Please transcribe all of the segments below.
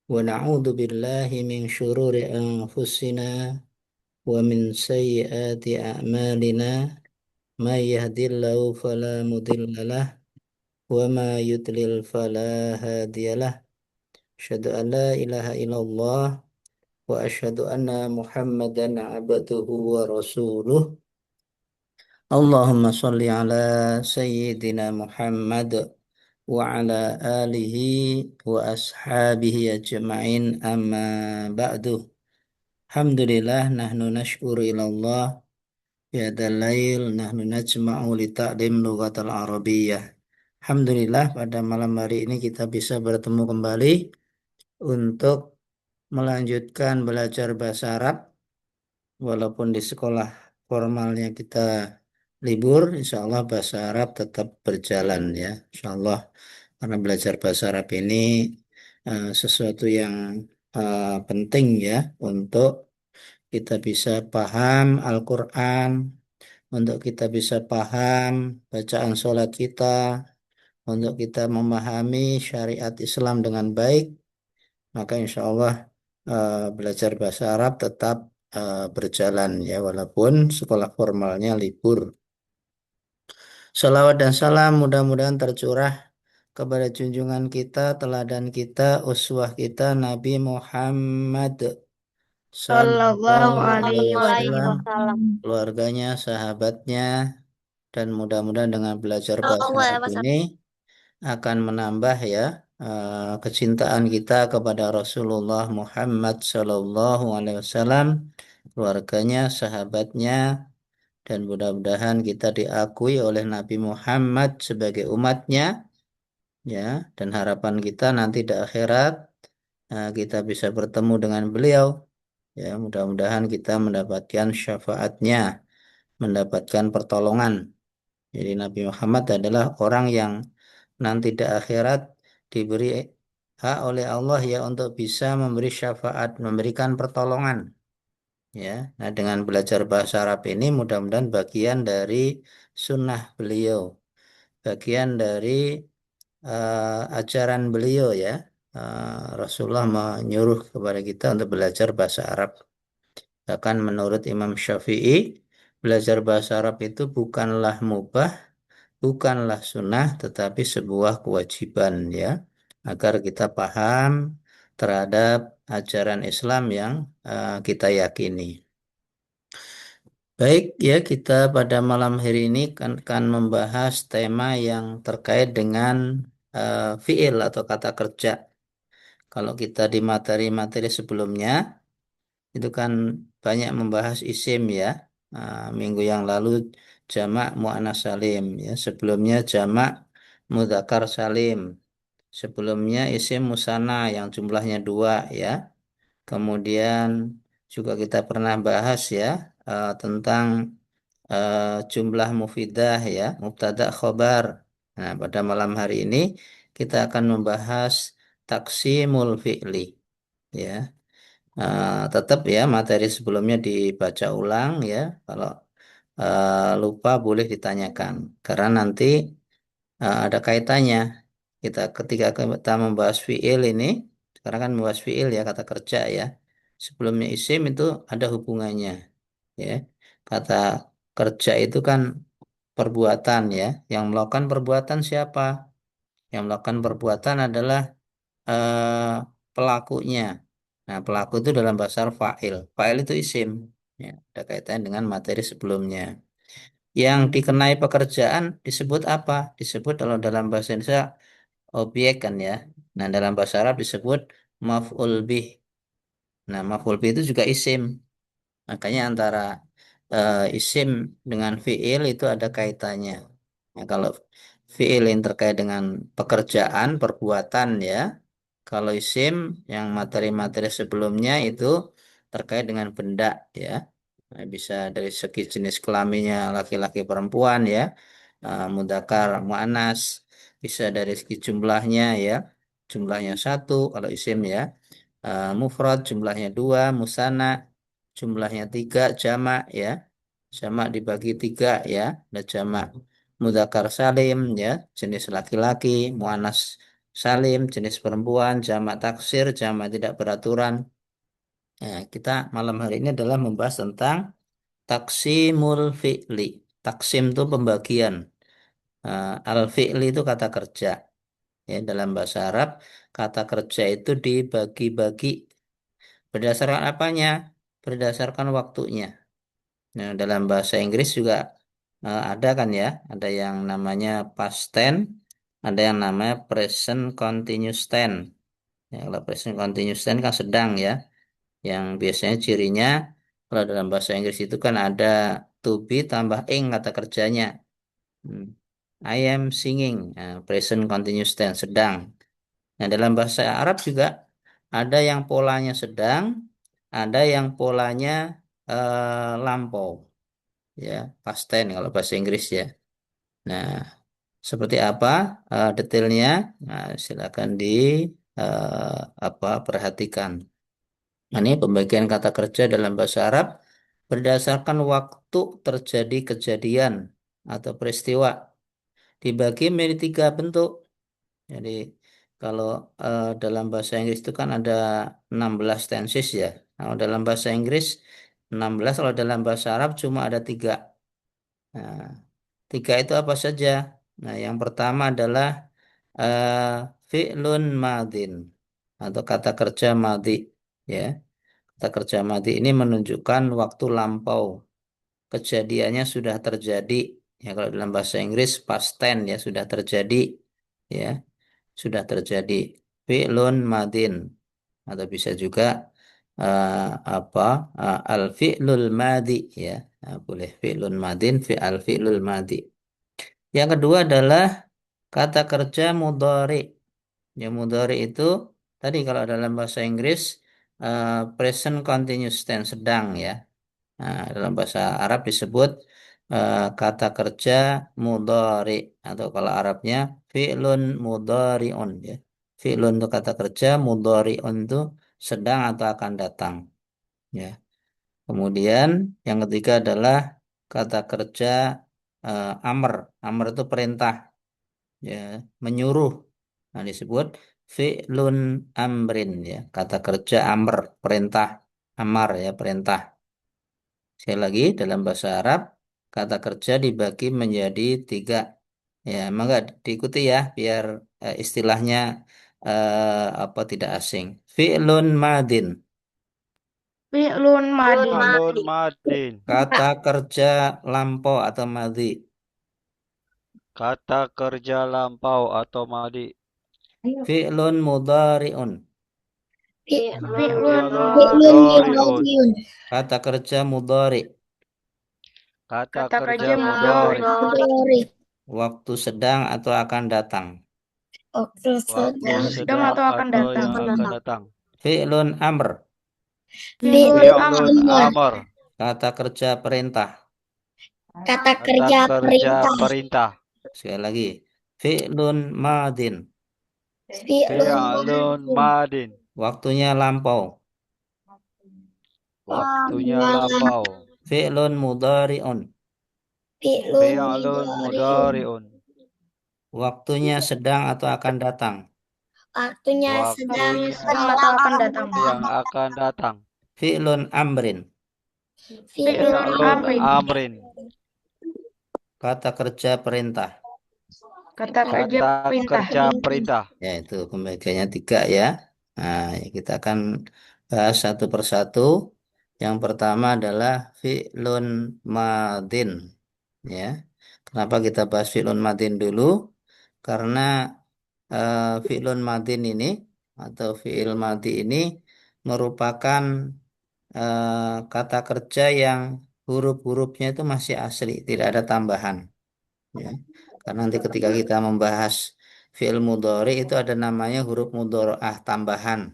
ونعوذ بالله من شرور أنفسنا ومن سيئات أعمالنا من يهد الله فلا مضل له وما يضلل فلا هادي له أشهد أن لا إله إلا الله وأشهد أن محمدا عبده ورسوله اللهم صل على سيدنا محمد وعلى آله وأصحابه أجمعين أما بعد Alhamdulillah nahnu nashkuru ilallah ya dalail nahnu najma'u li ta'lim lughatal arabiyyah. Alhamdulillah pada malam hari ini kita bisa bertemu kembali untuk melanjutkan belajar bahasa Arab walaupun di sekolah formalnya kita libur, insya Allah bahasa Arab tetap berjalan ya, insya Allah karena belajar bahasa Arab ini sesuatu yang penting ya untuk kita bisa paham Al-Quran, untuk kita bisa paham bacaan sholat kita, untuk kita memahami syariat Islam dengan baik, maka insya Allah belajar bahasa Arab tetap berjalan ya, walaupun sekolah formalnya libur. Salawat dan salam mudah-mudahan tercurah kepada junjungan kita, teladan kita, uswah kita, Nabi Muhammad Sallallahu Sallallahu Alaihi alaihi Wasallam, wasallam. keluarganya, sahabatnya, dan mudah-mudahan dengan belajar bahasa Sallallahu Arab alaihi wasallam. ini akan menambah ya kecintaan kita kepada Rasulullah Muhammad Sallallahu Alaihi Wasallam, keluarganya, sahabatnya, dan mudah-mudahan kita diakui oleh Nabi Muhammad sebagai umatnya ya, dan harapan kita nanti di akhirat kita bisa bertemu dengan beliau ya, mudah-mudahan kita mendapatkan syafaatnya, mendapatkan pertolongan. Jadi Nabi Muhammad adalah orang yang nanti di akhirat diberi hak oleh Allah ya untuk bisa memberi syafaat, memberikan pertolongan. Ya, nah dengan belajar bahasa Arab ini mudah-mudahan bagian dari sunnah beliau, bagian dari ajaran beliau ya. Rasulullah menyuruh kepada kita untuk belajar bahasa Arab. Bahkan menurut Imam Syafi'i, belajar bahasa Arab itu bukanlah mubah, bukanlah sunnah, tetapi sebuah kewajiban ya, agar kita paham terhadap ajaran Islam yang kita yakini. Baik ya, kita pada malam hari ini akan membahas tema yang terkait dengan fiil atau kata kerja. Kalau kita di materi-materi sebelumnya itu kan banyak membahas isim ya. Minggu yang lalu jamak muannas salim ya. Sebelumnya jamak mudzakkar salim. Sebelumnya isim musanna yang jumlahnya dua ya. Kemudian juga kita pernah bahas ya tentang jumlah mufidah ya, mubtada khobar. Nah, pada malam hari ini kita akan membahas taksimul fi'li ya. Tetap ya materi sebelumnya dibaca ulang ya. Kalau lupa boleh ditanyakan karena nanti ada kaitannya. Ketika kita membahas fiil ini, sekarang kan membahas fiil ya, kata kerja ya. Sebelumnya isim itu ada hubungannya ya. Kata kerja itu kan perbuatan ya. Yang melakukan perbuatan siapa? Yang melakukan perbuatan adalah eh, pelakunya. Nah, pelaku itu dalam bahasa Arab fa'il. Fa'il itu isim. Ya, ada kaitannya dengan materi sebelumnya. Yang dikenai pekerjaan disebut apa? Disebut kalau dalam bahasa Indonesia objek kan ya. Nah, dalam bahasa Arab disebut maf'ul bih. Nah, maf'ul bih itu juga isim. Makanya antara isim dengan fiil itu ada kaitannya. Nah, kalau fiil yang terkait dengan pekerjaan, perbuatan ya. Kalau isim yang materi-materi sebelumnya itu terkait dengan benda ya. Nah, bisa dari segi jenis kelaminnya laki-laki perempuan ya. Mudzakkar muannas, bisa dari segi jumlahnya ya. Jumlahnya satu kalau isim ya. Mufrad jumlahnya dua, musanna jumlahnya tiga, jamak ya. Jamak dibagi tiga ya. Ada jamak mudzakkar salim ya, jenis laki-laki, muannas salim, jenis perempuan, jamak taksir, jamak tidak beraturan. Nah, kita malam hari ini adalah membahas tentang taksimul fi'li. Taksim itu pembagian. Al-fi'li itu kata kerja. Ya, dalam bahasa Arab, kata kerja itu dibagi-bagi berdasarkan apanya? Berdasarkan waktunya. Nah, dalam bahasa Inggris juga ada kan ya, ada yang namanya past tense, ada yang namanya present continuous tense. Ya, kalau present continuous tense kan sedang ya, yang biasanya cirinya kalau dalam bahasa Inggris itu kan ada to be tambah ing kata kerjanya. Hmm. I am singing, nah, present continuous tense sedang. Nah, dalam bahasa Arab juga ada yang polanya sedang, ada yang polanya lampau, ya, past tense kalau bahasa Inggris ya. Nah, seperti apa detailnya? Nah, silakan di perhatikan. Nah, ini pembagian kata kerja dalam bahasa Arab berdasarkan waktu terjadi kejadian atau peristiwa. Dibagi menjadi tiga bentuk. Jadi kalau dalam bahasa Inggris itu kan ada 16 tenses ya. Nah, dalam bahasa Inggris 16, kalau dalam bahasa Arab cuma ada tiga. Nah, tiga itu apa saja? Nah, yang pertama adalah eh, fi'lun madin atau kata kerja madi. Ya, kata kerja madi ini menunjukkan waktu lampau. Kejadiannya sudah terjadi. Ya, kalau dalam bahasa Inggris past tense ya sudah terjadi. Ya, sudah terjadi. Fi'lun madin atau bisa juga eh, apa al fi'lul madi ya. Nah, boleh fi'lun madin al fi'lul madi. Yang kedua adalah kata kerja mudhari. Ya, mudhari itu tadi kalau dalam bahasa Inggris present continuous tense sedang ya. Nah, dalam bahasa Arab disebut kata kerja mudhari atau kalau Arabnya fi'lun mudhari'un ya. Fi'lun itu kata kerja, mudhari'un itu sedang atau akan datang ya. Kemudian yang ketiga adalah kata kerja amr. Amr itu perintah ya, menyuruh. Nah, disebut fi'lun amrin ya. Kata kerja amr, perintah. Amar ya, perintah. Sekali lagi, dalam bahasa Arab, kata kerja dibagi menjadi tiga. Ya, maka diikuti ya, biar istilahnya tidak asing. Fi'lun madin, Fi'lun madin. Alun Madin. kata kerja lampau atau madhi. Kata kerja lampau atau madi. Fi'lun mudhari'un, Fi'lun Fi'lun mudhari'un. mudhari'un. kata kerja mudhari. Kata Kata kerja kerja mudhari. mudhari. Waktu sedang atau akan datang. Waktu Waktu sedang sedang atau akan atau datang. yang akan datang. Fi'lun amr, Fi'lun amr. Fi'lun amr. kata kerja perintah. Kata kerja perintah. Sekali lagi, fi'lun madin, Fi'lun madin. waktunya lampau. Waktunya lampau. Fi'lun mudhari'un, Fi'lun mudhari'un. waktunya sedang atau akan datang. Waktunya Waktunya sedang atau akan datang. yang akan datang. Fi'lun amrin, Fi'lun Fi'lun amrin. amrin. kata kerja perintah. Kata kerja Kata perintah. kerja perintah. Ya, itu pembagiannya tiga ya. Nah, ya, kita akan bahas satu persatu. Yang pertama adalah fi'lun madin. Ya, kenapa kita bahas fi'lun madin dulu? Karena fi'lun madin ini atau fi'il madi ini merupakan kata kerja yang huruf-hurufnya itu masih asli, tidak ada tambahan. Ya. Karena nanti ketika kita membahas fi'il mudhari itu ada namanya huruf mudhari'ah tambahan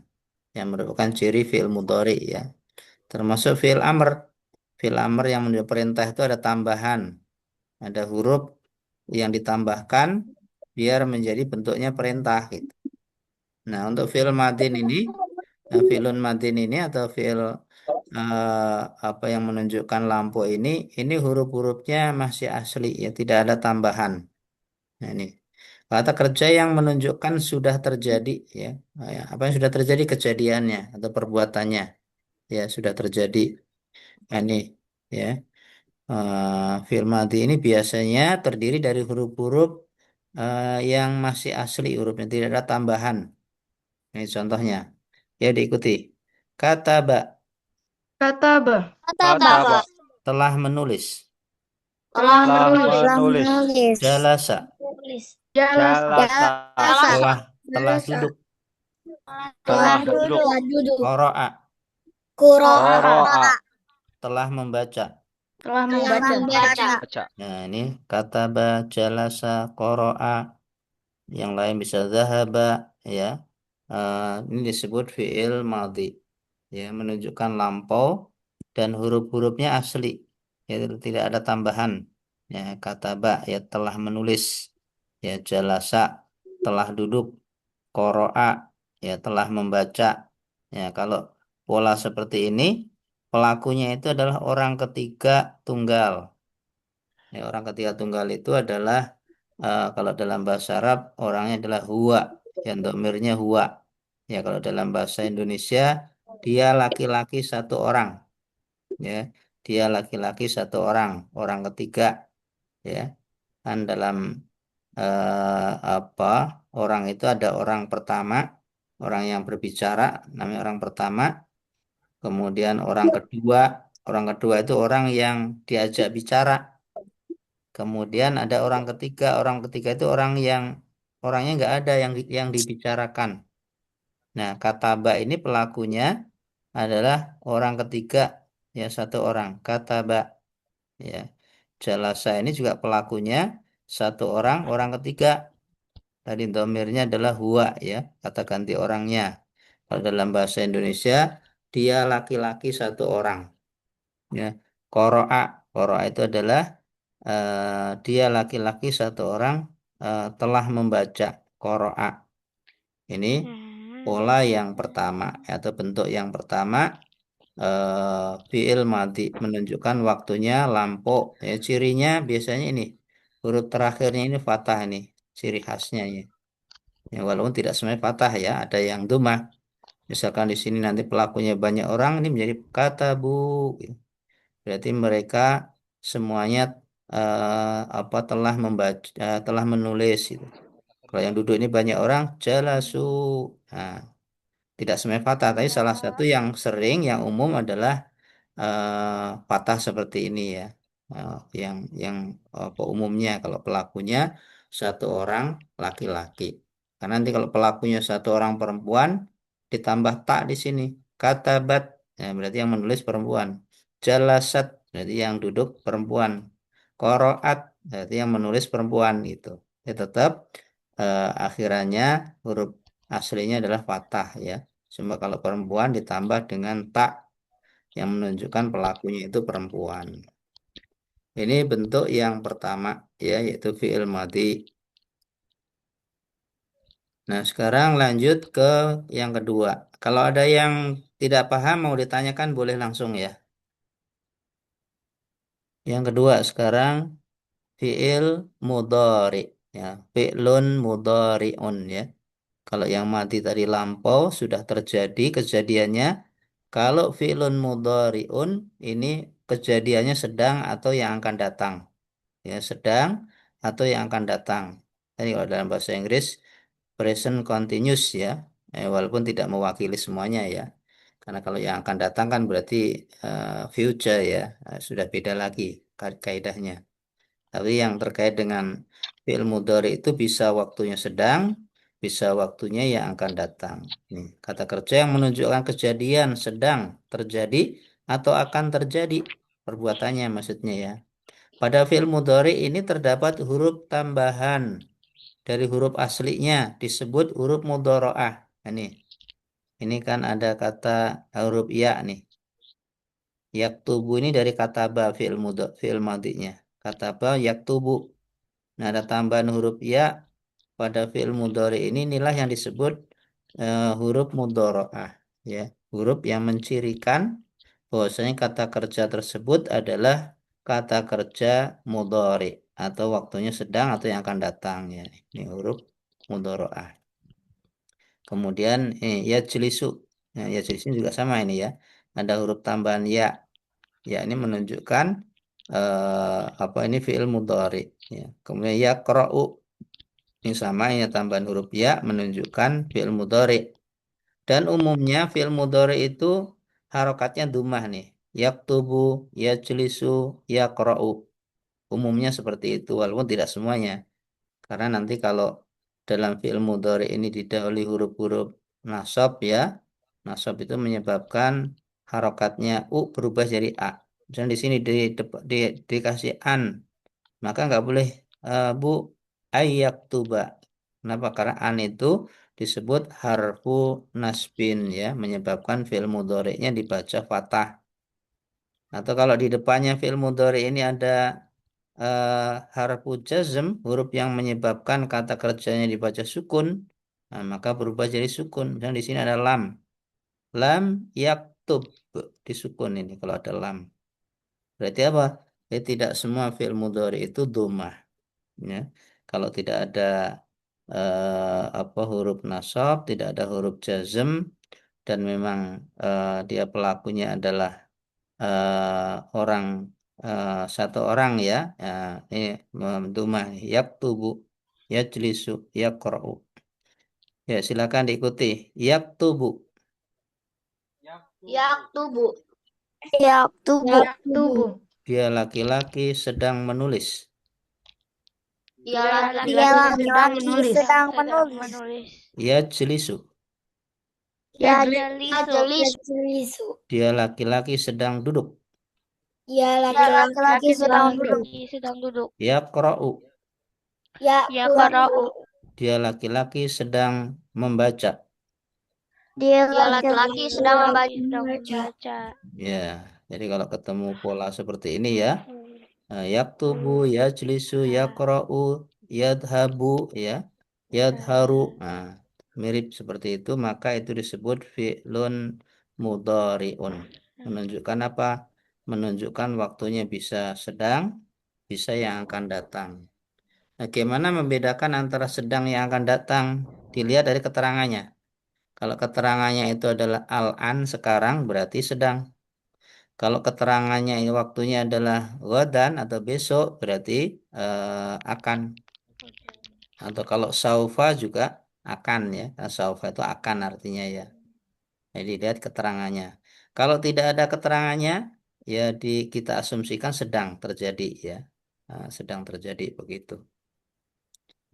yang merupakan ciri fi'il mudhari ya. Termasuk fi'il amr. Fi'il amr yang menjadi perintah itu ada tambahan, ada huruf yang ditambahkan biar menjadi bentuknya perintah gitu. Nah, untuk fi'il madin ini, fi'lun madin ini atau fi'il yang menunjukkan lampu ini huruf-hurufnya masih asli ya, tidak ada tambahan. Nah, ini Kata kerja yang menunjukkan sudah terjadi, ya. Ya, apa yang sudah terjadi kejadiannya atau perbuatannya, ya sudah terjadi. Nah, ini, ya. Fi'il madhi ini biasanya terdiri dari huruf-huruf yang masih asli hurufnya, tidak ada tambahan. Ini contohnya. Ya diikuti. Kataba, Kataba. Kataba. telah menulis. Telah Telah menulis. menulis. Jalasa, Jalasa. Jalasa. telah duduk. Telah duduk. Qara'a, Qoro'a. telah membaca. Telah membaca. Baca. Nah, ini kataba, jalasa, qara'a. Yang lain bisa zahaba, ya. Ini disebut fi'il madhi, ya, menunjukkan lampau dan huruf-hurufnya asli, ya, tidak ada tambahan. Ya, kataba, ya, telah menulis. Ya, jalasa, telah duduk. Qara'a, ya, telah membaca. Ya, kalau pola seperti ini, pelakunya itu adalah orang ketiga tunggal. Ya, orang ketiga tunggal itu adalah kalau dalam bahasa Arab orangnya adalah huwa, yang domirnya huwa. Ya, kalau dalam bahasa Indonesia dia laki-laki satu orang, ya, dia laki-laki satu orang, orang ketiga, ya. Kan dalam apa, orang itu ada orang pertama, orang yang berbicara namanya orang pertama, kemudian orang kedua itu orang yang diajak bicara. Kemudian ada orang ketiga itu orang yang orangnya nggak ada yang dibicarakan. Nah, kata ba ini pelakunya adalah orang ketiga, ya, satu orang. Kata ba, ya. Jalasa ini juga pelakunya satu orang, orang ketiga. Tadi domirnya adalah huwa, ya, kata ganti orangnya. Kalau dalam bahasa Indonesia dia laki-laki satu orang, ya. Qoro'a, qoro'a itu adalah dia laki-laki satu orang telah membaca. Qoro'a. Ini pola yang pertama, atau bentuk yang pertama, fiil madhi menunjukkan waktunya lampau. Ya, cirinya biasanya ini huruf terakhirnya ini fathah, ini ciri khasnya ya. Ya, walaupun tidak semuanya fathah, ya, ada yang domah. Misalkan di sini nanti pelakunya banyak orang, ini menjadi kata bu. Berarti mereka semuanya apa, telah membaca, telah menulis gitu. Kalau yang duduk ini banyak orang, jalasu. Nah, tidak semuanya fathah, tapi salah satu yang sering, yang umum adalah patah seperti ini, ya. Yang apa, umumnya kalau pelakunya satu orang laki-laki. Karena nanti kalau pelakunya satu orang perempuan ditambah tak di sini, katabat, ya, berarti yang menulis perempuan. Jalasat berarti yang duduk perempuan. Qoroat berarti yang menulis perempuan gitu. Ya, tetap akhirannya huruf aslinya adalah fathah, ya. Cuma kalau perempuan ditambah dengan tak yang menunjukkan pelakunya itu perempuan. Ini bentuk yang pertama, ya, yaitu fi'il madhi. Nah, sekarang lanjut ke yang kedua. Kalau ada yang tidak paham mau ditanyakan boleh langsung, ya. Yang kedua sekarang fi'il mudhari, ya, fi'lun mudhari'un, ya. Kalau yang mati tadi lampau sudah terjadi kejadiannya. Kalau fi'lun mudhari'un ini kejadiannya sedang atau yang akan datang. Ya, sedang atau yang akan datang. Ini kalau dalam bahasa Inggris present continuous, ya. Walaupun tidak mewakili semuanya, ya. Karena kalau yang akan datang kan berarti future, ya. Sudah beda lagi kaidahnya. Tapi yang terkait dengan fi'il mudhari itu bisa waktunya sedang, bisa waktunya yang akan datang. Nih, kata kerja yang menunjukkan kejadian sedang terjadi atau akan terjadi perbuatannya maksudnya, ya. Pada fi'il mudhari ini terdapat huruf tambahan dari huruf aslinya disebut huruf mudharaah. Nah, ini kan ada kata huruf ya nih. Yaktubu ini dari kata ba, fi'il madhinya. Kata ba yaktubu. Nah, ada tambahan huruf ya pada fi'il mudhari ini, inilah yang disebut huruf mudharaah, ya. Huruf yang mencirikan bahwasanya kata kerja tersebut adalah kata kerja mudhari atau waktunya sedang atau yang akan datang ya. Ini huruf mudharaah. Kemudian yajlisu. Nah, yajlisu juga sama ini ya. Ada huruf tambahan ya. Ya ini menunjukkan apa ini fiil mudhari ya. Kemudian yaqra'u ini sama ini tambahan huruf ya menunjukkan fiil mudhari. Dan umumnya fiil mudhari itu harokatnya dumah nih. Yaktubu, yajlisu, yaqra'u. Umumnya seperti itu walaupun tidak semuanya. Karena nanti kalau dalam fiil mudhari ini didahului huruf-huruf nasab ya. Nasab itu menyebabkan harokatnya u berubah jadi a. Misalnya di sini dikasih an, maka nggak boleh bu ayyaktuba. Kenapa? Karena an itu disebut harfu nasbin ya, menyebabkan fiil mudhari'nya dibaca fathah. Atau kalau di depannya fiil mudhari ini ada harfu jazm, huruf yang menyebabkan kata kerjanya dibaca sukun, nah, maka berubah jadi sukun. Dan di sini ada lam. Lam yaktub disukun ini kalau ada lam. Berarti apa? Tidak semua fi'il mudhari itu dhammah. Ya. Kalau tidak ada apa huruf nasab, tidak ada huruf jazm, dan memang dia pelakunya adalah orang satu orang ya, ini dhammah yaktubu, yajlisu, yaqra'u. Ya, silakan diikuti. Yaktubu, Yaktubu. Yaktubu. dia laki-laki sedang menulis. Dia Dia laki-laki sedang menulis. Yajlisu, Yajlisu. dia laki-laki sedang duduk. Dia laki-laki sedang duduk. Yaqra'u, Yaqra'u. dia laki-laki sedang membaca. Dia laki-laki sedang membaca. Ya, jadi kalau ketemu pola seperti ini ya, yaktubu, yajlisu, yaqra'u, yadhabu, ya, yadharu. Nah, mirip seperti itu, maka itu disebut fi'lun mudhari'un. Menunjukkan apa? Menunjukkan waktunya bisa sedang, bisa yang akan datang. Nah, bagaimana membedakan antara sedang yang akan datang? Dilihat dari keterangannya. Kalau keterangannya itu adalah al-an sekarang berarti sedang. Kalau keterangannya ini waktunya adalah ghadan atau besok berarti akan. Atau kalau saufa juga akan ya. Saufa itu akan artinya ya. Jadi lihat keterangannya. Kalau tidak ada keterangannya ya kita asumsikan sedang terjadi ya. Sedang terjadi begitu.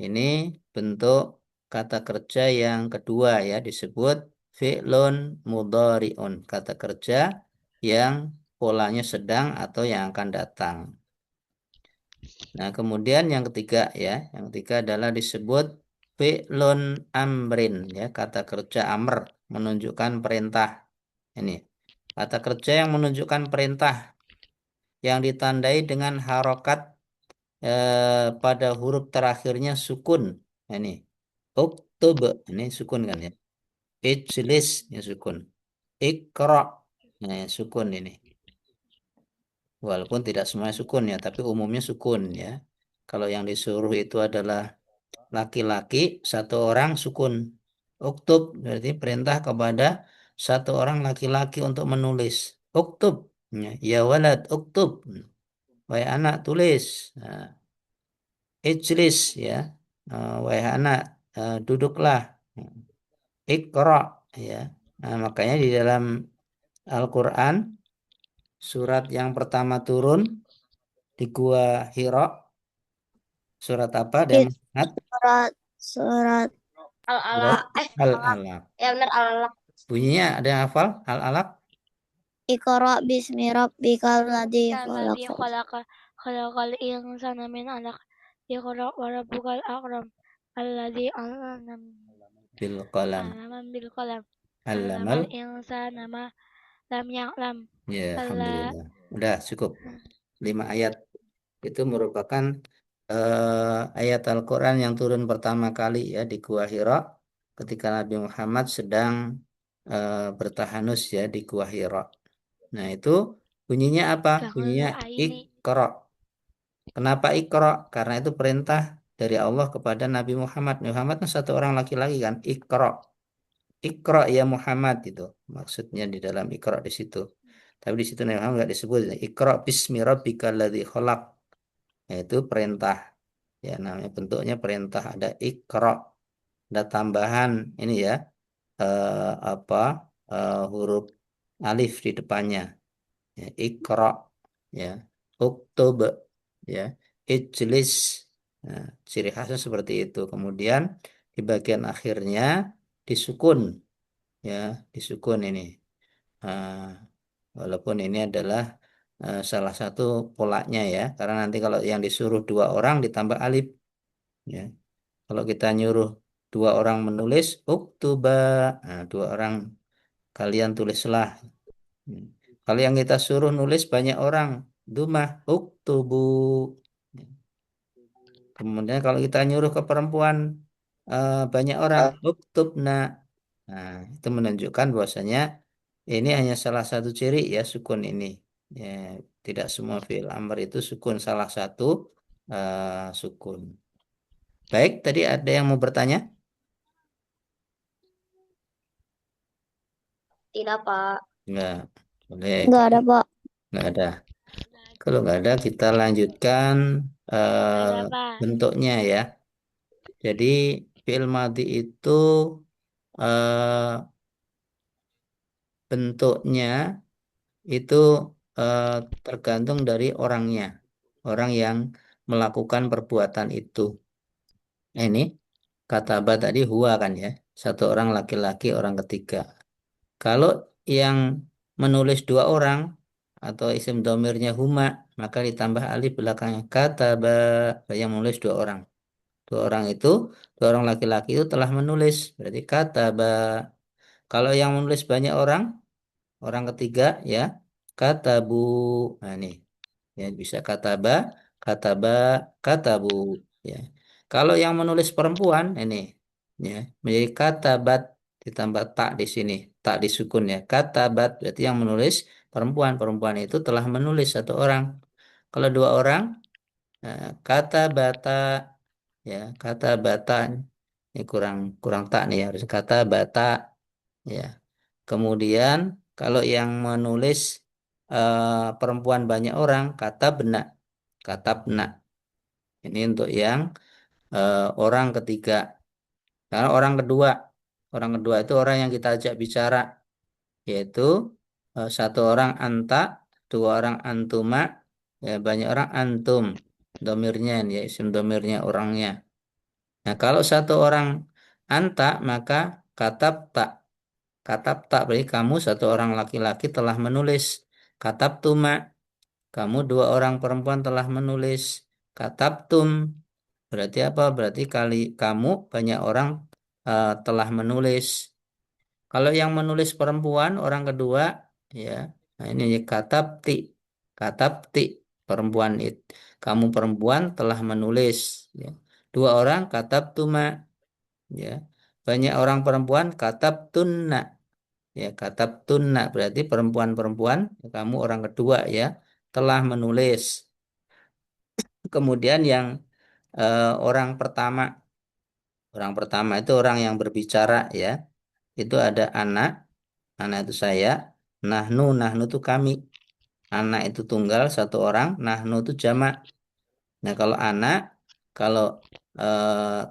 Ini bentuk kata kerja yang kedua ya disebut fi'lun mudhari'un. Kata kerja yang polanya sedang atau yang akan datang. Nah, kemudian yang ketiga ya, yang ketiga adalah disebut fi'lun amrin ya, kata kerja amr menunjukkan perintah. Ini kata kerja yang menunjukkan perintah yang ditandai dengan harokat pada huruf terakhirnya sukun. Nah, ini uktub ini sukun kan ya. Ijlis ya sukun. Ikra nah, ya, sukun ini. Walaupun tidak semuanya sukun ya, tapi umumnya sukun ya. Kalau yang disuruh itu adalah laki-laki, satu orang sukun. Uktub berarti perintah kepada satu orang laki-laki untuk menulis. Uktub. Ya walad, uktub. Wahai anak, tulis. Nah, ijlis ya. Wahai anak, duduklah. Iqra ya. Nah, makanya di dalam Al-Qur'an surat yang pertama turun di Gua Hira, surat apa? Ada yang ingat? Surat Surat Al-Alaq. Al-Alaq. Ya benar Al-Alaq. Bunyinya ada yang hafal? Al-Alaq? Iqra bismi rabbikal ladzi الذي khalaq. خلق الإنسان من علق اقرأ وربك الأكرم الذي Bil qalam. علم بالقلم علم Allamal. الإنسان ما لم يعلم Ya, ألا alhamdulillah. Udah cukup. 5 ayat. Itu merupakan ayat Al-Quran yang turun pertama kali ya di Gua Hira ketika Nabi Muhammad sedang bertahanus ya di Gua Hira. Nah, itu bunyinya apa? Bunyinya Aini Iqra. Kenapa Iqra? Karena itu perintah dari Allah kepada Nabi Muhammad. Muhammad kan satu orang laki-laki kan. Iqra. Iqra ya Muhammad itu. Maksudnya di dalam Iqra di situ. Tapi di situ Nabi Muhammad nggak disebut. Iqra bismi rabbikal ladzi khalaq. Yaitu perintah. Ya namanya bentuknya perintah. Ada Iqra. Ada tambahan ini ya. Apa? Huruf alif di depannya. Ya, Iqra. Ya. Uktub. Ya. Ijlis. Nah, ciri khasnya seperti itu. Kemudian di bagian akhirnya disukun. Ya, disukun ini. Ah, walaupun ini adalah salah satu polanya ya, karena nanti kalau yang disuruh dua orang ditambah alif, ya. Kalau kita nyuruh dua orang menulis, uktuba, nah, dua orang kalian tulislah. Hmm. Kalau yang kita suruh nulis banyak orang, dumah, uktubu. Kemudian kalau kita nyuruh ke perempuan banyak orang, uktubna. Nah, itu menunjukkan bahwasanya ini hanya salah satu ciri ya sukun ini. Ya, tidak semua fi'il amr itu sukun, salah satu sukun. Baik, tadi ada yang mau bertanya? Tidak, Pak. Enggak. Boleh. Nggak ada, Kalau Pak. nggak ada. Kalau nggak ada, kita lanjutkan Ada eh, apa? bentuknya ya. Jadi fi'il madhi itu eh, bentuknya itu eh, tergantung dari orangnya, orang yang melakukan perbuatan itu. Ini kata ba tadi huwa kan ya, satu orang laki-laki, orang ketiga. Kalau yang menulis dua orang atau isim domirnya huma, maka ditambah alif belakangnya kata ba yang menulis dua orang. Dua orang itu, dua orang laki-laki itu telah menulis, berarti kata ba. Kalau yang menulis banyak orang, orang ketiga ya, kata bu. Nah ini ya bisa kata ba, kata bu ya. Kalau yang menulis perempuan ini ya menjadi kata bat ditambah tak di sini, tak disukun ya. Kata bat berarti yang menulis perempuan, perempuan itu telah menulis satu orang. Kalau dua orang kata bata ya, kata bata ini kurang kurang tak nih harus kata bata ya. Kemudian kalau yang menulis perempuan banyak orang, kata benak, kata benak. Ini untuk yang orang ketiga. Karena orang kedua itu orang yang kita ajak bicara, yaitu satu orang anta, dua orang antuma, ya banyak orang antum. Domirnya, ya isim domirnya orangnya. Nah kalau satu orang anta, maka katab tak. Katab tak berarti kamu satu orang laki-laki telah menulis. Katab tuma, kamu dua orang perempuan telah menulis. Katab tum, berarti apa? Berarti kamu banyak orang telah menulis. Kalau yang menulis perempuan, orang kedua, ya, nah ini katab ti. Katab ti, perempuan itu. Kamu perempuan telah menulis. Ya. Dua orang katab tuma, ya. Banyak orang perempuan katab tunna. Ya, katab tunna berarti perempuan-perempuan, kamu orang kedua ya, telah menulis. Kemudian yang orang pertama itu orang yang berbicara ya. Itu ada anak, anak itu saya, nahnu itu kami. Anak itu tunggal satu orang, nahnu itu jamak. Nah, kalau anak, kalau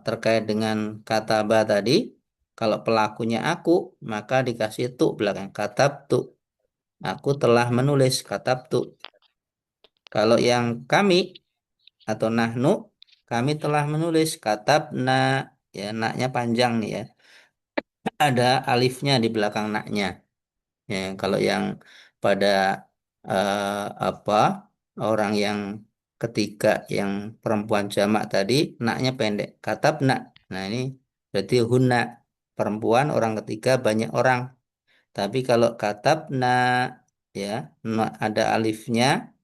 terkait dengan kata ba tadi, kalau pelakunya aku, maka dikasih tu belakang katab tu. Aku telah menulis katab tu. Kalau yang kami atau nahnu, kami telah menulis katab na, ya naknya panjang nih ya. Ada alifnya di belakang naknya. Ya, kalau yang pada apa orang yang ketiga yang perempuan jamak tadi naknya pendek katab nak. Nah ini berarti hunna perempuan orang ketiga banyak orang. Tapi kalau katab na ya ada alifnya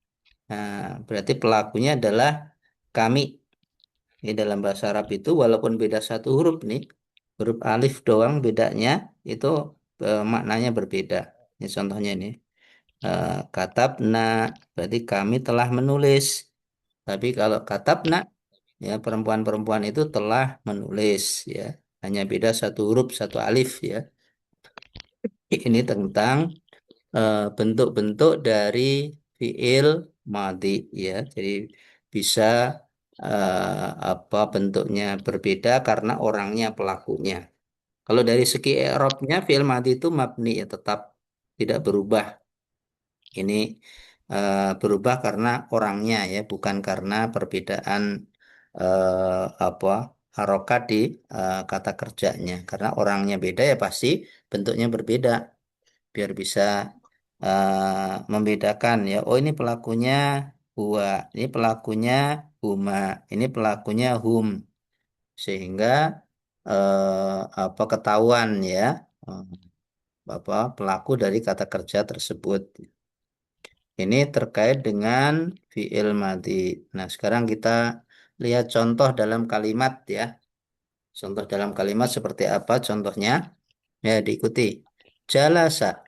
nah, berarti pelakunya adalah kami. Ini dalam bahasa Arab itu walaupun beda satu huruf nih huruf alif doang bedanya itu maknanya berbeda. Ini contohnya ini. Katabna berarti kami telah menulis. Tapi kalau katabna, ya perempuan-perempuan itu telah menulis, ya. Hanya beda satu huruf, satu alif, ya. Ini tentang bentuk-bentuk dari fiil madi, ya. Jadi bisa apa bentuknya berbeda karena orangnya, pelakunya. Kalau dari segi i'rabnya fiil madi itu mabni, ya, tetap tidak berubah. Ini berubah karena orangnya, ya, bukan karena perbedaan apa harokat di kata kerjanya. Karena orangnya beda, ya pasti bentuknya berbeda. Biar bisa membedakan, ya. Oh, ini pelakunya huwa, ini pelakunya huma, ini pelakunya hum, sehingga apa ketahuan, ya, eh, apa pelaku dari kata kerja tersebut. Ini terkait dengan fiil madhi. Nah, sekarang kita lihat contoh dalam kalimat, ya. Contoh dalam kalimat seperti apa contohnya? Ya, diikuti. Jalasa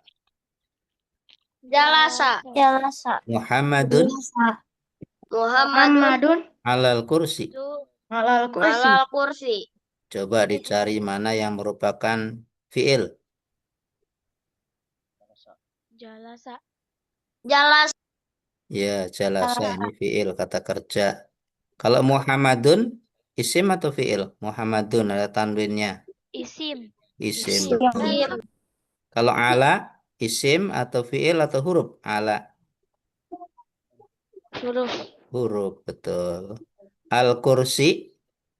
Jalasa. Jalasa. Muhammadun Muhammadun alal kursi. Itu alal kursi. Coba dicari mana yang merupakan fiil. jalasa. Jalas. Ya, jalasa ini fiil, kata kerja. Kalau Muhammadun, isim atau fiil? Muhammadun ada tanwinnya. Isim. Isim, Isim. betul. Kalau ala, isim atau fiil atau huruf? Ala, Huruf. huruf, betul. Al-kursi,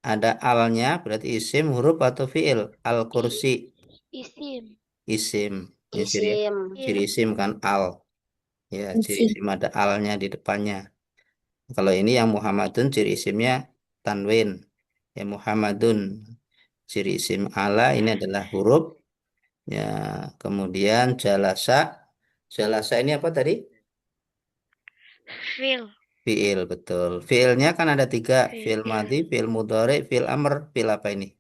ada alnya, berarti isim, huruf atau fiil? Al-kursi, Isim. isim. Ini ciri, Isim. ciri isim kan al. Ya, ciri Isim. isim ada alnya di depannya. Kalau ini yang Muhammadun, ciri isimnya tanwin. Ya, Muhammadun, ciri isim ala ini adalah huruf. Ya, kemudian jalasa. Jalasa ini apa tadi? Fil. Fiil, betul. Fiilnya kan ada tiga. Fiil Fil. madhi, fiil mudhari, fiil amr. Fiil apa ini?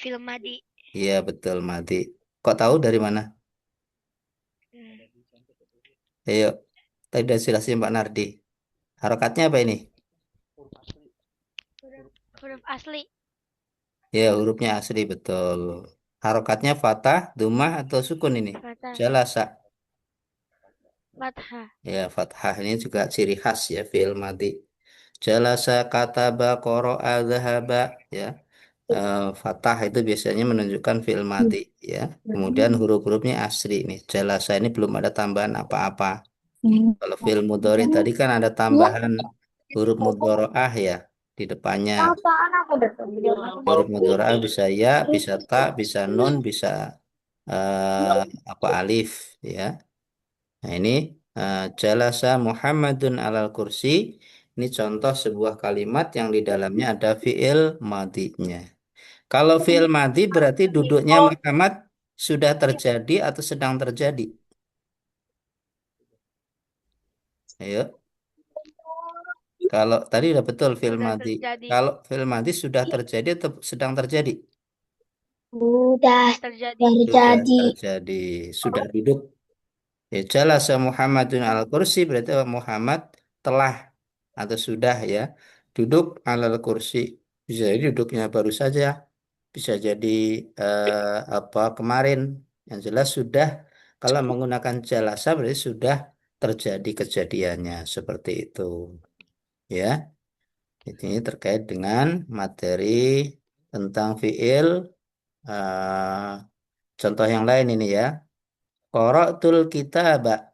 Fil madi. Iya, betul, madhi. Kok tahu dari mana? Hmm. Ayo, tadi udah jelasin Pak Nardi. Harokatnya apa ini? Huruf asli. Ya, hurufnya asli, betul. Harokatnya fathah, dhammah, atau sukun ini? Fathah. Jalasa. Fathah. Ya, fathah ini juga ciri khas, ya, fiil madhi. Jalasa, kataba, qara'a, dhahaba, ya. Fathah itu biasanya menunjukkan fi'il madhi, ya. Kemudian huruf-hurufnya asli nih. Jalasa ini belum ada tambahan apa-apa. Kalau fi'il mudhari tadi kan ada tambahan huruf mudharaah, ya, di depannya. Apaan aku udah Huruf mudharaah bisa ya, bisa ta, bisa nun, bisa eh, apa alif, ya. Nah, ini jalasa Muhammadun alal kursi. Ini contoh sebuah kalimat yang di dalamnya ada fi'il madhinya. Kalau fi'il madhi berarti duduknya Muhammad sudah terjadi atau sedang terjadi. Ayo, kalau tadi udah betul fi'il Sudah madhi. terjadi. Kalau fi'il madhi sudah terjadi atau sedang terjadi? Sudah Terjadi. Sudah terjadi. terjadi. Sudah duduk. Ya, jalasa Muhammadun al kursi berarti Muhammad telah atau sudah, ya, duduk alal kursi. Bisa jadi duduknya baru saja, bisa jadi apa kemarin. Yang jelas sudah, kalau menggunakan jalasa berarti sudah terjadi kejadiannya seperti itu, ya. Ini terkait dengan materi tentang fiil. eh, Contoh yang lain ini, ya. Qara'tul kitaba.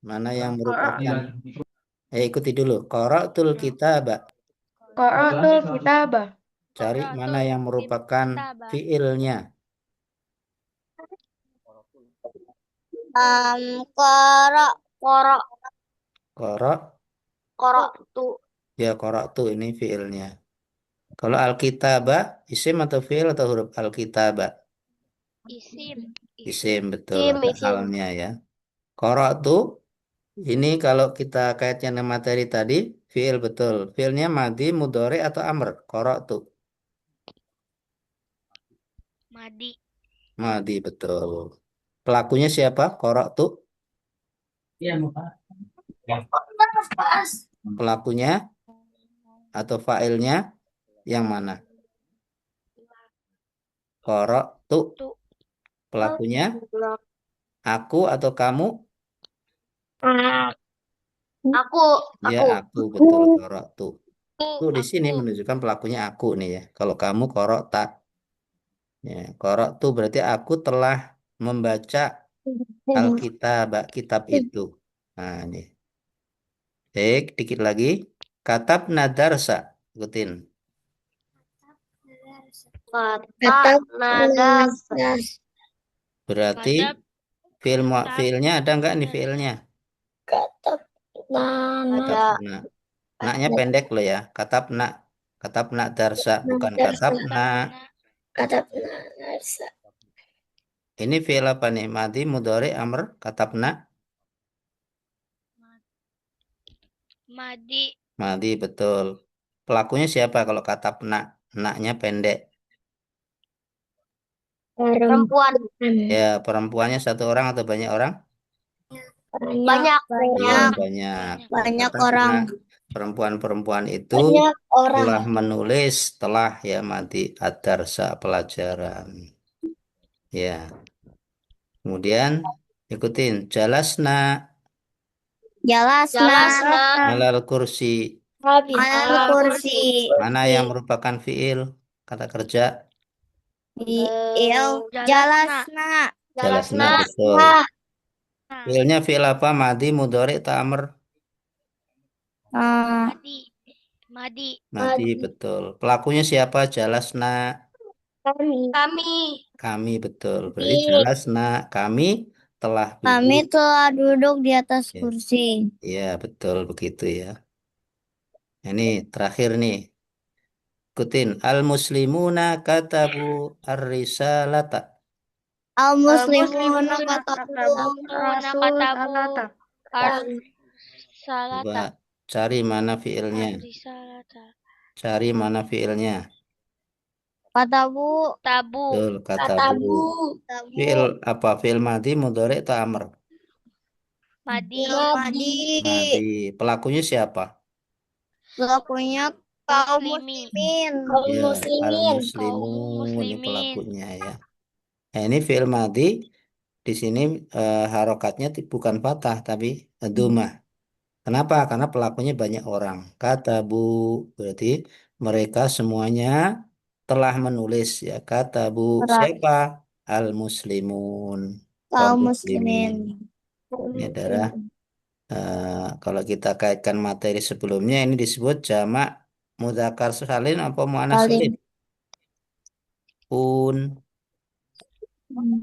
Mana yang merupakan? Ikuti dulu. Qara'tul kitaba. Qara'tul kitabah. Cari mana yang merupakan Kitabah. fiilnya. Koro. Koro. Qara', Koro tu. ya, qara'tu ini fiilnya. Kalau al-kitaba, isim atau fiil atau huruf al-kitaba? Isim. Isim, betul. Isim, Ada isim. alnya, ya. Qara'tu, ini kalau kita kaitkan dengan materi tadi, fiil, betul. Fiilnya madhi, mudhari, atau amr? Qara'tu. Madi. Madhi, betul. Pelakunya siapa? Qara'tu. Pelakunya atau fa'ilnya yang mana? Qara'tu. Tu. Pelakunya aku atau kamu? Aku, Ya, aku. aku betul qara'tu. Tuh di sini Aku. menunjukkan pelakunya aku nih ya. Kalau kamu qara'ta. Ya, qara'tu berarti aku telah membaca Alkitab, kitab itu. Nah, ini. Baik, dikit lagi. Katab nadarsa. Ikutin. Kata nada Berarti Katab. Katab. fiilnya ada nggak nih fiilnya? Katab ada. na. Naknya pendek loh ya. Katab na. Katab na darsa. Bukan katab na. Katab na. Ini fiil apa nih? Madi, mudhari, amr, katab na. Madi. Madi, betul. Pelakunya siapa kalau katab na? Naknya pendek. Perempuan. Ya, perempuannya satu orang atau banyak orang? Banyak. Ya, Banyak. banyak. Banyak Kata orang. karena perempuan-perempuan itu Banyak orang. telah menulis, telah ya mati adarsa pelajaran. Ya, kemudian ikutin. Jalasna Jelas, Jelas, nak. alal kursi. Alal kursi. Mana yang merupakan fiil? Kata kerja. Il. Jalasna. Jelas, nak. Jalasna, Jalasna. betul. Nah. Fiilnya fiil apa? Madi, mudhari, ta'amr. Madi. Madi. Madi, betul. Pelakunya siapa? Jalasna. Kami. Kami, betul. Berarti jalasna. Kami telah Kami duduk. telah duduk di atas Ya, kursi. ya, betul begitu ya. Ini terakhir nih. Ikutin. Al-muslimuna katabu ar-risalata. Al muslimun Muslimun katabu Muslimuna katabu Coba ar-salata. cari mana fiilnya. Ar-risalata. Cari mana fiilnya. katabu Tabu. Betul, katabu. Fiil apa? Fiil madi, mudhari, atau amr? Madi. Madi. Madi. Pelakunya siapa? Pelakunya kaum Muslimin. muslimin. Ya, Kaum al-muslimun ini muslimin. pelakunya ya. Nah, ini fiil madi di sini harokatnya bukan fathah tapi domah. Kenapa? Karena pelakunya banyak orang. Kata Bu berarti mereka semuanya telah menulis ya. Kata Bu siapa? Al-muslimun. Kaum Kaum muslimin. muslimin. Ini adalah kalau kita kaitkan materi sebelumnya ini disebut jamak mudzakkar salim apa muannats salim? Salim. Un,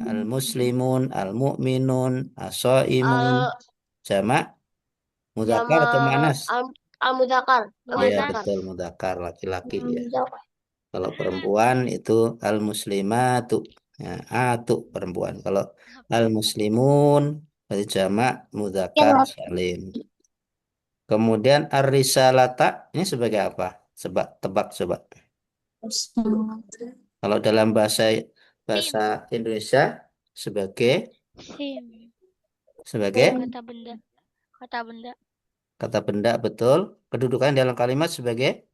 al-muslimun, al-mu'minun, as-shaimun. Al Jamak mudzakkar jama atau muannats? al mudakar. Iya, Muannas. betul mudzakkar laki-laki ya. Kalau perempuan itu al-muslimatu. Ya, atu perempuan. Kalau al-muslimun berarti jamak mudzakkar salim. Kemudian ar-risalata ini sebagai apa? Tebak coba. Kalau dalam bahasa bahasa Sim. Indonesia sebagai Sim. sebagai Kata benda. Kata benda. kata benda betul. Kedudukan dalam kalimat sebagai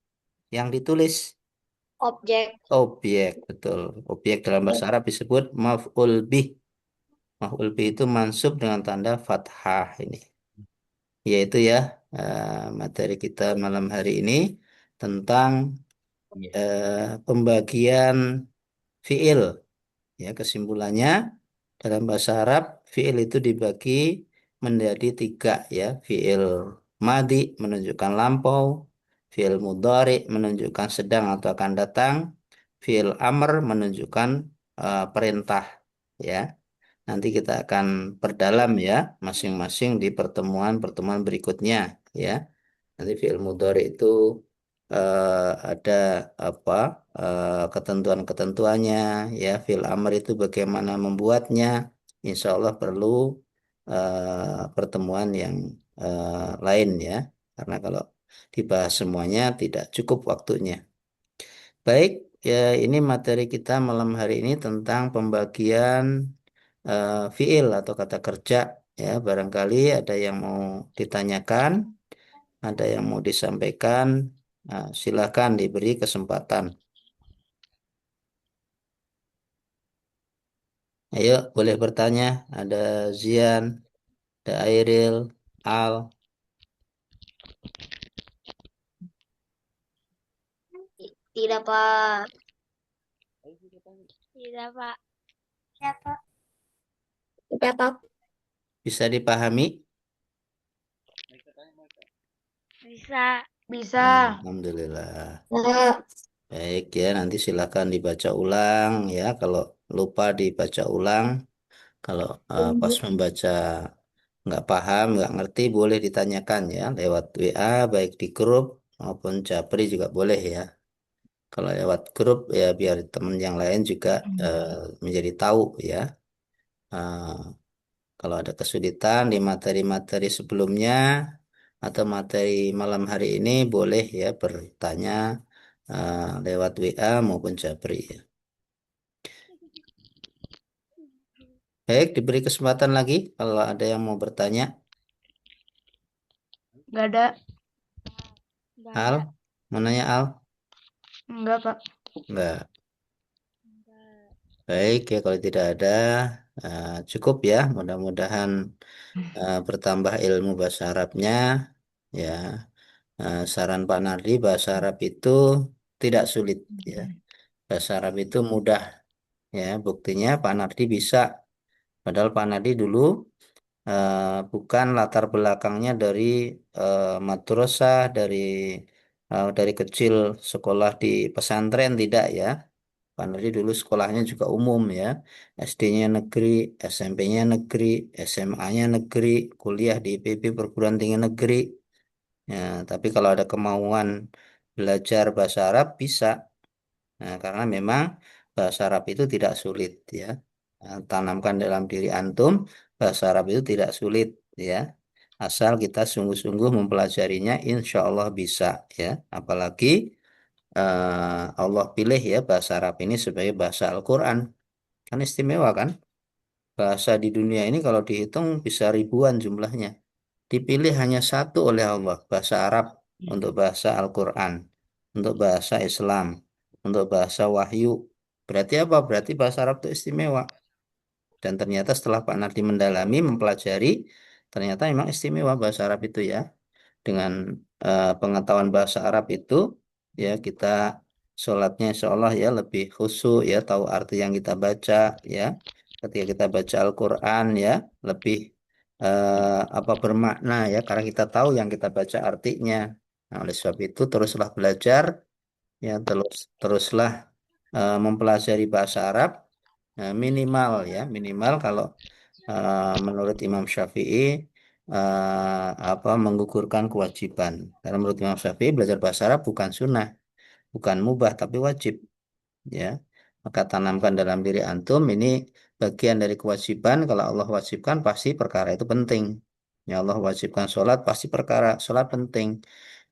yang ditulis. Objek. Objek, betul. Objek dalam bahasa Arab disebut maf'ul bih. Maf'ul bih itu mansub dengan tanda fathah ini. Yaitu ya materi kita malam hari ini tentang pembagian fiil. Ya, kesimpulannya dalam bahasa Arab fiil itu dibagi menjadi tiga ya. Fiil madi menunjukkan lampau, fiil mudhari menunjukkan sedang atau akan datang, fiil amr menunjukkan perintah ya. Nanti kita akan perdalam ya masing-masing di pertemuan-pertemuan berikutnya ya. Nanti fiil mudhari itu ada apa ketentuan-ketentuannya ya. Fiil amr itu bagaimana membuatnya. Insya Allah perlu pertemuan yang lain ya. Karena kalau dibahas semuanya tidak cukup waktunya. Baik, ya ini materi kita malam hari ini tentang pembagian fiil atau kata kerja ya. Barangkali ada yang mau ditanyakan ada yang mau disampaikan, silakan diberi kesempatan. Ayo, boleh bertanya. Ada Zian, ada Airil, Al. Tidak, Pak. Tidak, Pak. Tidak, Pak. Bisa dipahami? Bisa. Bisa. Alhamdulillah. Nah, Baik ya, nanti silakan dibaca ulang ya. Kalau lupa dibaca ulang. Kalau pas membaca nggak paham, nggak ngerti, boleh ditanyakan ya lewat WA, baik di grup maupun Japri juga boleh ya. Kalau lewat grup ya biar teman yang lain juga menjadi tahu ya. Eh, Kalau ada kesulitan di materi-materi sebelumnya atau materi malam hari ini boleh ya bertanya lewat WA maupun Japri ya. Baik, diberi kesempatan lagi kalau ada yang mau bertanya. nggak ada. Nggak Al, ada. mau nanya Al? Enggak, Pak. Enggak. Nggak. Baik ya kalau tidak ada cukup ya. Mudah-mudahan bertambah ilmu bahasa Arabnya ya. Saran Pak Nardi bahasa Arab itu tidak sulit ya. Bahasa Arab itu mudah ya. Buktinya Pak Nardi bisa. Padahal Pak Nardi dulu bukan latar belakangnya dari madrasah dari kecil sekolah di pesantren tidak ya. Pak Nardi dulu sekolahnya juga umum ya. SD-nya negeri, SMP-nya negeri, SMA-nya negeri, kuliah di IPB perguruan tinggi negeri. Ya, tapi kalau ada kemauan belajar bahasa Arab bisa. Nah, karena memang bahasa Arab itu tidak sulit ya. Nah, tanamkan dalam diri antum, bahasa Arab itu tidak sulit ya. Asal kita sungguh-sungguh mempelajarinya, insya Allah bisa ya. Apalagi Allah pilih ya bahasa Arab ini sebagai bahasa Al-Quran. Kan istimewa kan? Bahasa di dunia ini kalau dihitung bisa ribuan jumlahnya. Dipilih hanya satu oleh Allah, bahasa Arab untuk bahasa Al-Quran, untuk bahasa Islam, untuk bahasa Wahyu. Berarti apa? Berarti bahasa Arab itu istimewa. Dan ternyata setelah Pak Nardi mendalami, mempelajari, ternyata memang istimewa bahasa Arab itu ya. Dengan pengetahuan bahasa Arab itu, ya kita sholatnya insya Allah ya lebih khusyuk ya, tahu arti yang kita baca ya. Ketika kita baca Al-Quran ya, lebih apa bermakna ya, karena kita tahu yang kita baca artinya. Nah, oleh sebab itu teruslah belajar ya, teruslah mempelajari bahasa Arab. Minimal ya, minimal kalau menurut Imam Syafi'i apa menggugurkan kewajiban. Karena menurut Imam Syafi'i belajar bahasa Arab bukan sunnah, bukan mubah tapi wajib ya. Maka tanamkan dalam diri antum ini bagian dari kewajiban. Kalau Allah wajibkan pasti perkara itu penting. Ya Allah wajibkan sholat pasti perkara sholat penting.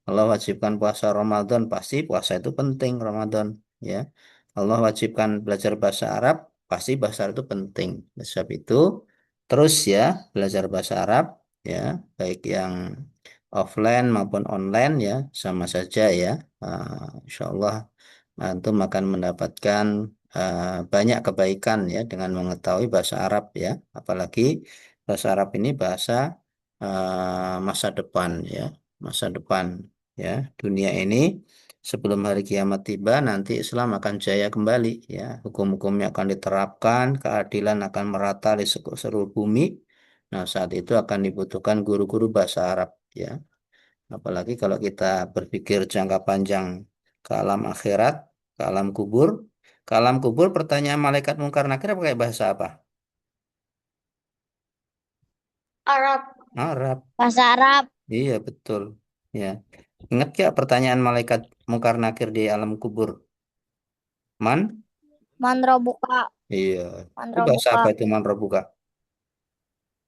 Allah wajibkan puasa Ramadan, pasti puasa itu penting Ramadan, ya. Allah wajibkan belajar bahasa Arab, pasti bahasa Arab itu penting. Oleh sebab itu, terus ya belajar bahasa Arab, ya, baik yang offline maupun online ya, sama saja ya. Insya Allah antum akan mendapatkan banyak kebaikan ya dengan mengetahui bahasa Arab ya. Apalagi bahasa Arab ini bahasa masa depan ya, masa depan ya. Dunia ini sebelum hari kiamat tiba nanti Islam akan jaya kembali ya. Hukum-hukumnya akan diterapkan, keadilan akan merata di seluruh bumi. Nah, saat itu akan dibutuhkan guru-guru bahasa Arab ya. Apalagi kalau kita berpikir jangka panjang ke alam akhirat, ke alam kubur. Ke alam kubur pertanyaan malaikat mungkar nakir pakai bahasa apa? Arab. Arab. Bahasa Arab. Iya, betul. Ya. Ingat gak pertanyaan malaikat mungkar nakir di alam kubur? Man? Manrobuka. Iya. Itu bahasa Manrobuka. apa itu man rabbuka?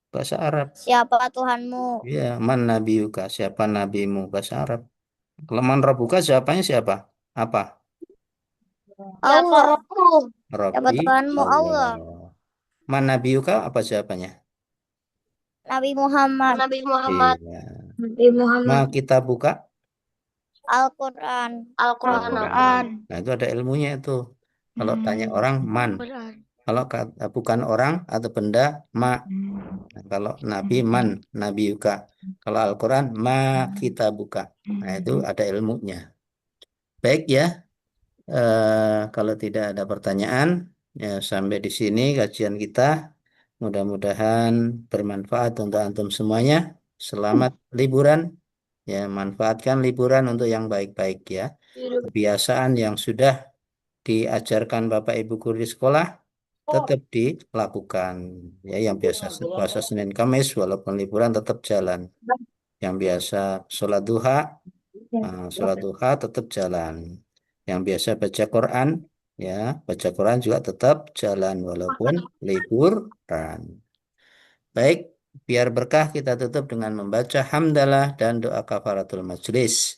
Bahasa Arab. Siapa Tuhanmu? Iya, man nabiyuka? Siapa nabimu? Bahasa Arab. Kalau man rabbuka siapanya siapa? Apa? Siapa Allah. rohmu? Siapa Rabbi Tuhanmu? Allah. Allah. Man nabiyuka apa siapanya? Nabi Muhammad. Nabi Muhammad. Iya. Nabi Ma Muhammad. kita buka. Al-Quran. Al-Quran. Oh, Al-Quran. nah itu ada ilmunya itu. Kalau tanya orang, man. Quran. Kalau bukan orang atau benda, ma. Nah, kalau Nabi, man. Nabi yuka. Kalau Al-Quran, ma kita buka. Nah itu ada ilmunya. Baik ya. Kalau tidak ada pertanyaan, ya sampai di sini kajian kita. Mudah-mudahan bermanfaat untuk antum semuanya. Selamat liburan. Ya, manfaatkan liburan untuk yang baik-baik ya. Kebiasaan yang sudah diajarkan Bapak Ibu guru di sekolah tetap dilakukan. Ya, yang biasa puasa Senin Kamis walaupun liburan tetap jalan. Yang biasa sholat duha tetap jalan. Yang biasa baca Quran, ya, baca Quran juga tetap jalan walaupun liburan. Baik, biar berkah kita tutup dengan membaca hamdalah dan doa kafaratul majlis.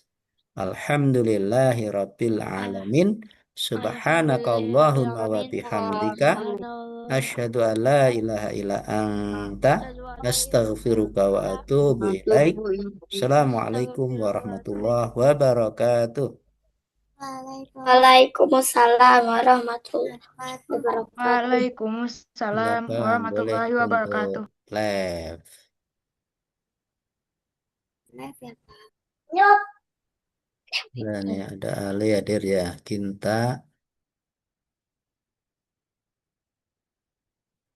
Alhamdulillahi Rabbil Alamin. Subhanakallahumma wa Alhamdulillahirrahmanirrahim. bihamdika. Subhanallah. Asyhadu an la ilaha illa anta. Astaghfiruka wa atubu ilaik. Assalamualaikum warahmatullahi wabarakatuh. Waalaikumsalam warahmatullahi wabarakatuh. Waalaikumsalam Silakan, boleh warahmatullahi untuk wabarakatuh. live. Nyop. Dan ya ada Ale hadir ya, Kinta.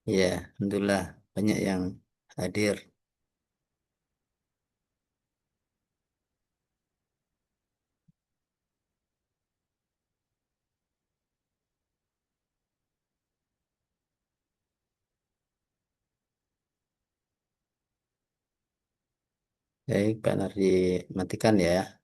Ya, alhamdulillah banyak yang hadir. Baik, Pak Nardi, matikan ya.